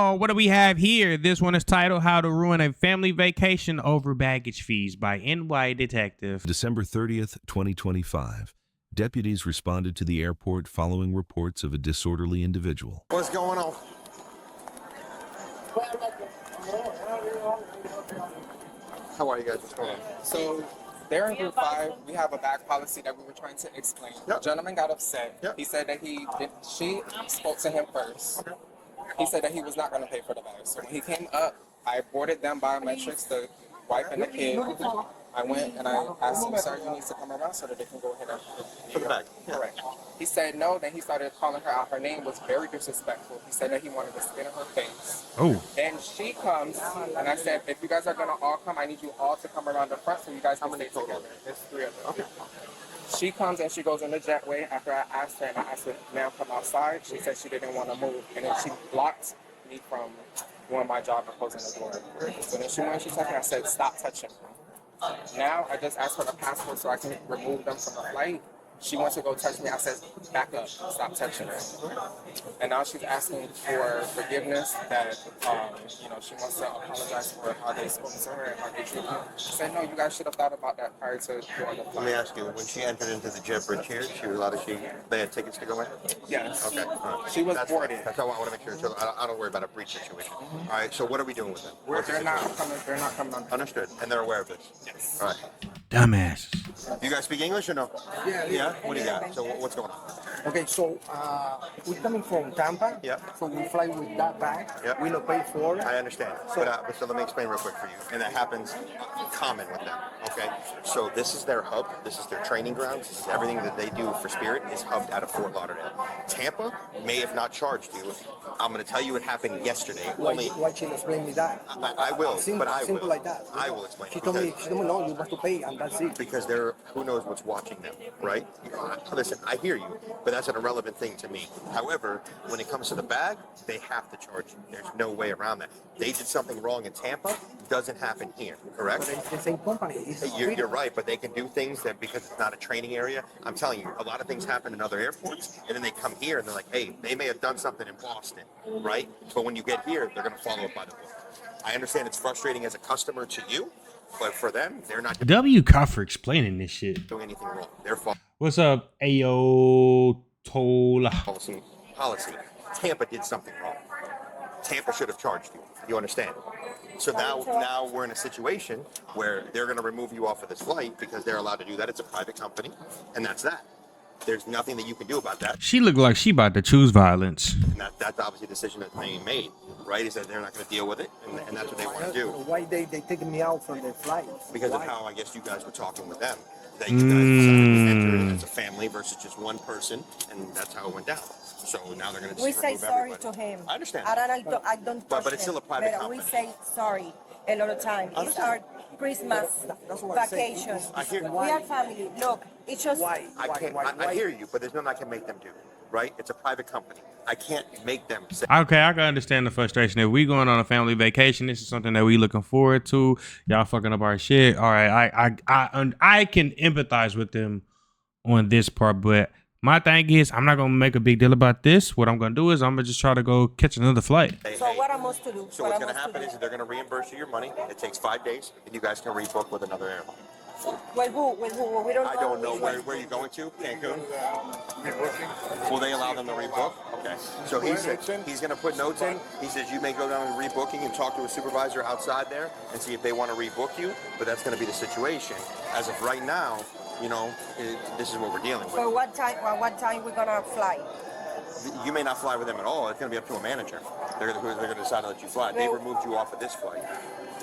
y'all. What do we have here? This one is titled How to Ruin a Family Vacation Over Baggage Fees by NY Detective. December 30th, 2025. Deputies responded to the airport following reports of a disorderly individual. What's going on? How are you guys? What's going on? So they're in group 5. We have a bag policy that we were trying to explain. Yep. The gentleman got upset. Yep. He said that she spoke to him first. Okay. He said that he was not going to pay for the bag. So when he came up, I boarded them biometrics, the wife and the kid. I went and I asked him, sir, you need to come around so that they can go ahead and For the bag. Yeah. Correct. He said no, then he started calling her out. Her name was very disrespectful. He said that he wanted to spit in her face. Oh. Then she comes, and I said, if you guys are going to all come, I need you all to come around the front so you guys can stay together. There's 3 of them. Okay. She comes and she goes in the jetway after I asked her, and I asked her, ma'am, come outside. She said she didn't want to move, and then she blocked me from doing my job and closing the door. So then she went, she touched me, I said, stop touching me. Now I just asked for the passport so I can remove them from the flight. She wants to go touch me. I said, back up, stop touching her. And now she's asking for forgiveness that, she wants to apologize for how they spoke to her and how they treated her. She said, no, you guys should have thought about that prior to doing the flight. Let me ask you, when she entered into the jet bridge here, she was allowed to they had tickets to go in? Yes. Okay. All right. She was That's boarded. That's all I want to make sure. So I don't worry about a breach situation. All right. So what are we doing with them? What's the They're not situation? coming on. Understood. And they're aware of this? Yes. All right. Dumbasses. You guys speak English or no? Yeah. Yeah? What do you got? So what's going on? Okay, so we're coming from Tampa. Yep. So we fly with that bag. Yep. We don't pay for it. I understand. So let me explain real quick for you. And that happens common with them. Okay? So this is their hub. This is their training grounds. This is everything that they do for Spirit is hubbed out of Fort Lauderdale. Tampa may have not charged you. I'm going to tell you it happened yesterday. Why she explain me that? I will, Simple, but I simple will. like that. I will explain. She told me, no, you have to pay, and that's it. Because who knows what's watching them, right? Listen, I hear you, but that's an irrelevant thing to me. However, when it comes to the bag, they have to charge you. There's no way around that. They did something wrong in Tampa, doesn't happen here, correct? But it's the same company. You're right, but they can do things that because it's not a training area. I'm telling you, a lot of things happen in other airports, and then they come here and they're like, hey, they may have done something in Boston, right? But when you get here, they're going to follow it by the book. I understand it's frustrating as a customer to you, but for them, they're not W. Cuff for explaining this shit. doing anything wrong. They're following What's up, Ayo Tola? policy. Tampa did something wrong. Tampa should have charged you. You understand? So now we're in a situation where they're going to remove you off of this flight because they're allowed to do that. It's a private company, and that's that. There's nothing that you can do about that. She looked like she about to choose violence. And that's obviously a decision that they made, right? Is that they're not going to deal with it, and that's what they want to do. Why they taking me out from the flight? Because Why? of how I guess you guys were talking with them. That you guys decided to enter as a family versus just one person, and that's how it went down. So now they're going to We just say remove sorry everybody. to him. I understand. I don't touch But it's him. still a private But company. we say sorry a lot of time. It's Understand. our Christmas That's what I say. vacation. I hear- We are family. Look, it's just Why? I hear you, but there's nothing I can make them do, right? It's a private company. I can't make them say. Okay, I can understand the frustration. If we going on a family vacation, this is something that we looking forward to. Y'all fucking up our shit. All right, I can empathize with them on this part, but my thing is, I'm not gonna make a big deal about this. What I'm gonna do is I'm gonna just try to go catch another flight. Hey, so hey. what am I supposed to do? So what's going to happen is that they're going to reimburse you your money. It takes 5 days, and you guys can rebook with another airline. With who? With who? We don't know. I don't know which where one. are you going to? Cancun? Will they allow them to rebook? Okay. So he said he's going to put notes in. He says you may go down to rebooking and talk to a supervisor outside there and see if they want to rebook you. But that's going to be the situation. As of right now, this is what we're dealing with. So what time we gonna fly? You may not fly with them at all. It's going to be up to a manager. They're going to decide to let you fly. They removed you off of this flight.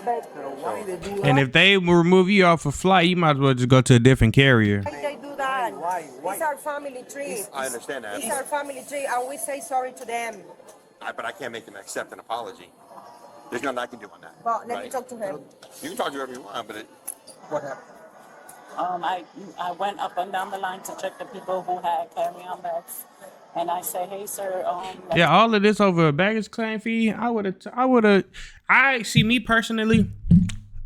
But Why they do that? And if they remove you off a flight, you might as well just go to a different carrier. why they do that? Why? It's our family trip. I understand that. It's our family trip, and we say sorry to them. But I can't make them accept an apology. There's nothing I can do on that. Well, let me right? talk to him. You can talk to whoever you want, but What happened? I went up and down the line to check the people who had carry-on bags, and I said, "Hey, sir, Yeah, all of this over a baggage claim fee. I see me personally.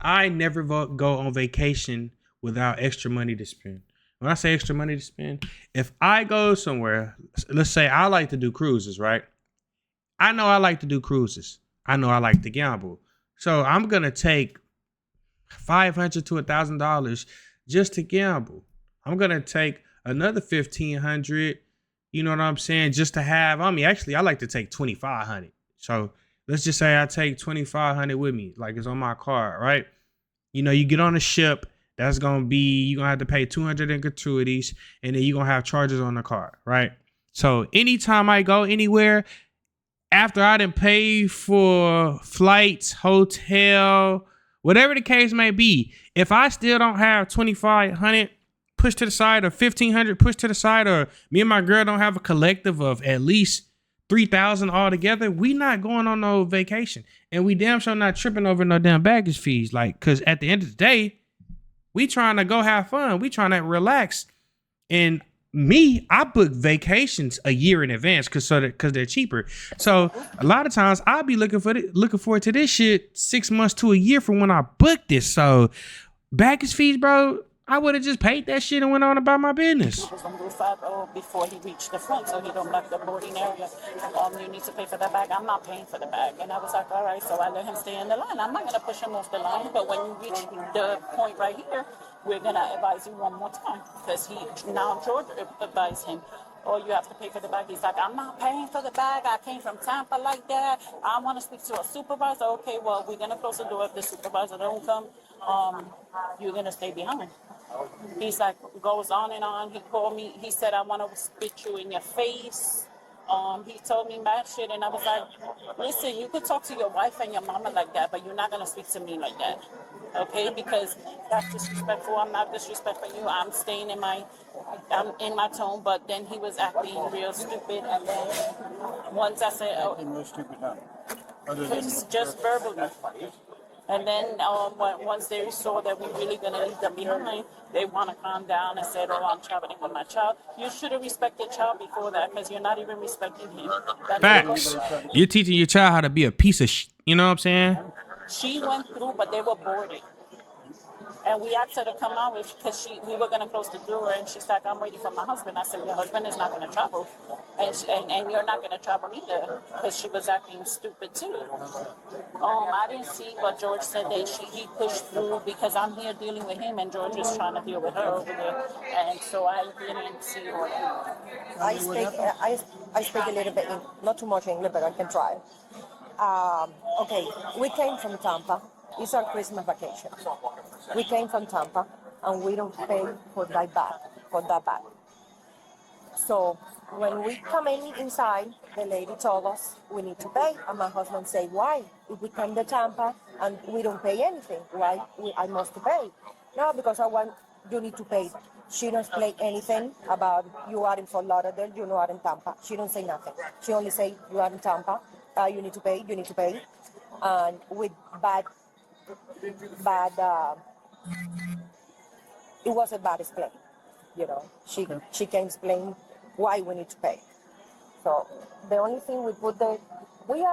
I never go on vacation without extra money to spend. When I say extra money to spend, if I go somewhere, let's say I like to do cruises, right? I know I like to do cruises. I know I like to gamble. So I'm gonna take $500 to $1,000 just to gamble. I'm gonna take another $1,500. You know what I'm saying? Just to have on me. Actually, I like to take $2,500. So let's just say I take $2,500 with me, like it's on my card, right? You know, you get on a ship. That's gonna be you're gonna have to pay $200 in gratuities, and then you're gonna have charges on the card, right? So anytime I go anywhere, after I done pay for flights, hotel, whatever the case may be, if I still don't have $2,500 pushed to the side or $1,500 pushed to the side, or me and my girl don't have a collective of at least $3,000 altogether, we not going on no vacation, and we damn sure not tripping over no damn baggage fees. Like, cause at the end of the day, we trying to go have fun, we trying to relax, and me, I book vacations a year in advance because they're cheaper. So a lot of times I'll be looking forward to this shit 6 months to a year from when I booked this. So baggage fees, bro, I would have just paid that shit and went on about my business. He was on Roof 5 before he reached the front, so he don't block the boarding area. You need to pay for the bag. I'm not paying for the bag. And I was like, all right, so I let him stay in the line. I'm not going to push him off the line, but when you reach the point right here, we're going to advise you one more time. Because now George advised him, oh, you have to pay for the bag. He's like, I'm not paying for the bag. I came from Tampa like that. I want to speak to a supervisor. Okay, well, we're going to close the door. If the supervisor don't come, you're going to stay behind. He's like, goes on and on. He called me. He said, I want to spit you in your face. He told me mad shit, and I was like, listen, you could talk to your wife and your mama like that, but you're not going to speak to me like that. Okay? Because that's disrespectful. I'm not disrespectful you. I'm in my tone, but then he was acting real stupid. And then once I said, oh, Real stupid now. just verbally. And then once they saw that we're really going to leave them behind, they want to calm down and said, oh, I'm traveling with my child. You should have respected child before that, because you're not even respecting him. Facts. You're teaching your child how to be a piece of you know what I'm saying? She went through, but they were boarded. And we asked her to come out because we were going to close the door, and she's like, I'm waiting for my husband. I said, your husband is not going to travel. And you're not going to travel either, because she was acting stupid too. I didn't see, but George said that he pushed through because I'm here dealing with him, and George is trying to deal with her over there. And so I didn't see her. I speak a little bit, not too much English, but I can try. Okay, we came from Tampa. It's our Christmas vacation. We came from Tampa, and we don't pay for that bag. So when we come inside, the lady told us we need to pay, and my husband said, why? If we come to Tampa and we don't pay anything, why I must pay? No, because you need to pay. She don't explain anything about you are in Fort Lauderdale, you are in Tampa. She don't say nothing. She only say you are in Tampa, you need to pay. And with bad, it was a bad explain. You know, she can explain why we need to pay. So the only thing we put there, we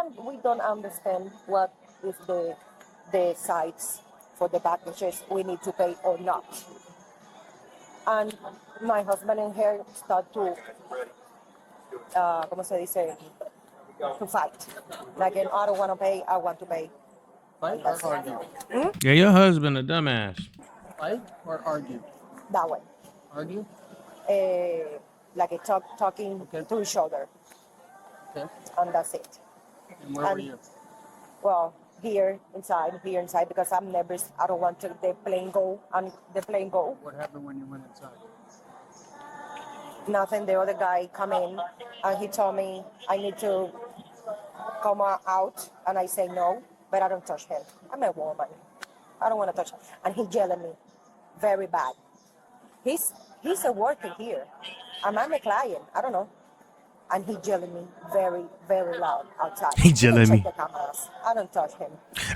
don't understand what is the sites for the packages we need to pay or not. And my husband and her start to, ¿cómo se dice? To fight. Like, I don't want to pay, I want to pay. Fight or argue? Yeah, your husband a dumbass. Fight or argue? That way. Argue? Like talking to each other. Okay. And that's it. And where were you? Well, here inside, because I'm nervous. I don't want the plane go. What happened when you went inside? Nothing. The other guy come in, and he told me I need to come out, and I say no, but I don't touch him. I'm a woman. I don't want to touch him. And he yelling me very bad. He's a worker here, and I'm a client. I don't know. And he yelling me very, very loud outside. He yelling me. Check the cameras. I don't touch him.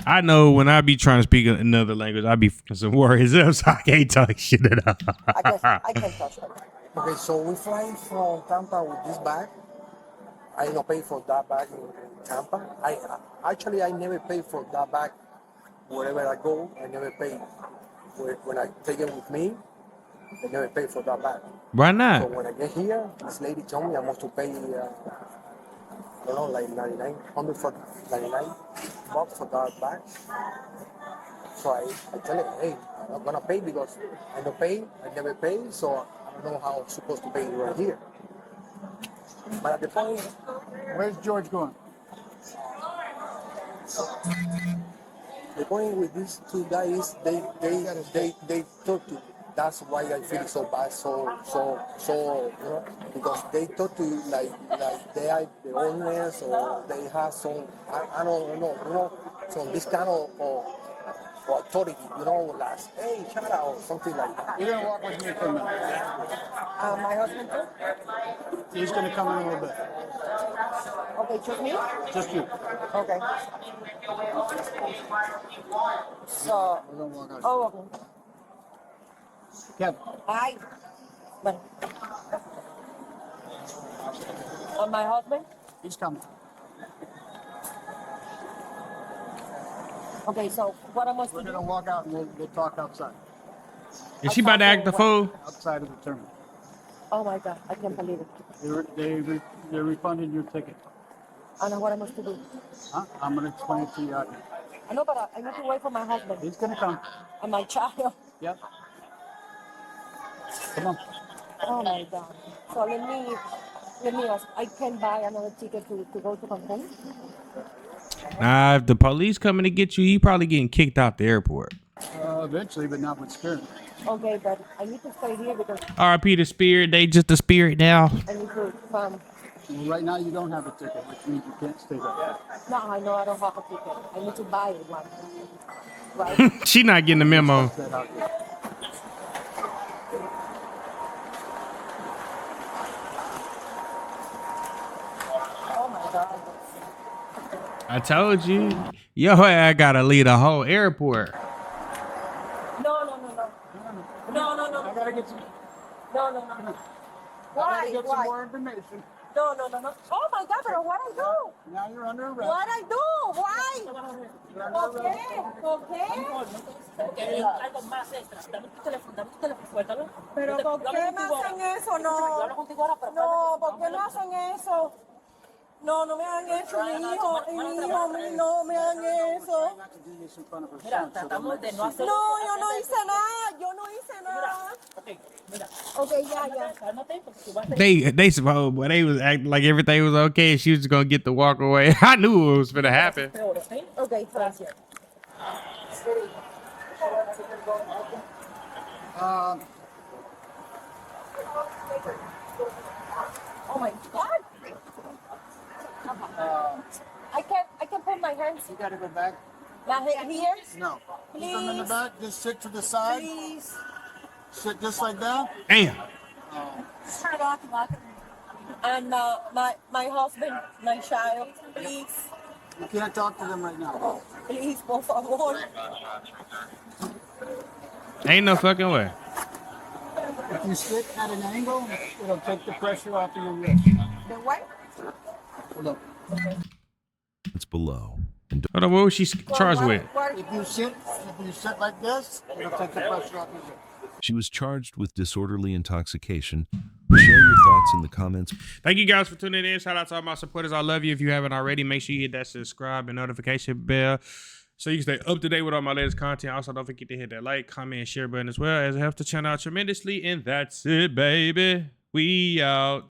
I know when I be trying to speak another language, I be some words up, so I can't talk shit at all. I can't touch him. Okay, so we fly from Tampa with this bag. I don't pay for that bag in Tampa. I never pay for that bag wherever I go. I never pay when I take it with me. I never pay for that bag. Why not? So when I get here, this lady told me I must to pay don't know, like 99 bucks for that bag. So I tell him, hey, I'm not gonna pay because I don't pay, I never pay, so I don't know how I'm supposed to pay right here. But at the point, Where's George going? the point with these two guys, they talk to. That's why I feel so bad, so you know, because they talk to you like they are the owners or they have some I don't know, you know, some this kind of authority, you know, like hey, shout out or something like that. You're gonna walk with me for a minute. My husband too? He's gonna come in a little bit. Okay, just me? Just you. Okay. So, We're gonna walk out. oh, okay. Kevin, Hi. Bueno. My husband? he's coming. Okay, so what am I We're supposed to gonna do? walk out and we'll talk outside. Is she about to act the fool? Outside of the terminal. Oh my God, I can't believe it. They refunded your ticket. I know what I'm supposed to do. Huh? I'm gonna explain it to you out here. I know, but I need to wait for my husband He's gonna come. and my child. Yep. Come on. Oh my God. So let me ask. I can buy another ticket to go to Cancun? Nah, if the police coming to get you, you probably getting kicked out the airport. Eventually, but not with Spirit. Okay, but I need to stay here because R.I.P. the spirit. They just the spirit now. I need to Well, right now, you don't have a ticket, which means you can't stay there. No, I know I don't have a ticket. I need to buy one. Right? She not getting the memo. That out here. Oh my God. I told you. Yo, I gotta leave the whole airport. No. No. I gotta get some. No. I gotta Why? get some Why? more information. No. Oh my God, but what I do? Now you're under arrest. What I do? Why? You're under arrest. Algo más extra. Dame tu teléfono, suéltalo. Pero ¿por qué me hacen eso? Yo hablo No. contigo ahora, pero No, ¿por qué no hacen eso? No, no me hagan eso, mi hijo, no me hagan eso. Not to do this in front of her mira, son, so tratamos de no hacer. No, yo no hice nada, yo no hice nada. Ok, mira, Okay, ya. cálmate, porque tú vas a They supposed, boy, they was acting like everything was okay. She was gonna get the walk away. I knew it was gonna happen. peor, ¿ok? Okay, gracias. Oh my God. I can put my hands You gotta go back. here. No. Put them in the Please. back. Just sit to the side. Please. Sit just like that. Damn. And my husband, my child, please. You can't talk to them right now. Please, por favor. Ain't no fucking way. If you sit at an angle, it'll take the pressure off of your wrist. The what? Hold up. It's below. And Hold on, what was she charged with? If you sit like this, it'll take the pressure off your wrist. she was charged with disorderly intoxication. Share your thoughts in the comments. Thank you guys for tuning in. Shout out to all my supporters. I love you. If you haven't already, make sure you hit that subscribe and notification bell so you can stay up to date with all my latest content. Also, don't forget to hit that like, comment, and share button as well, as it helps the channel out tremendously. And that's it, baby. We out.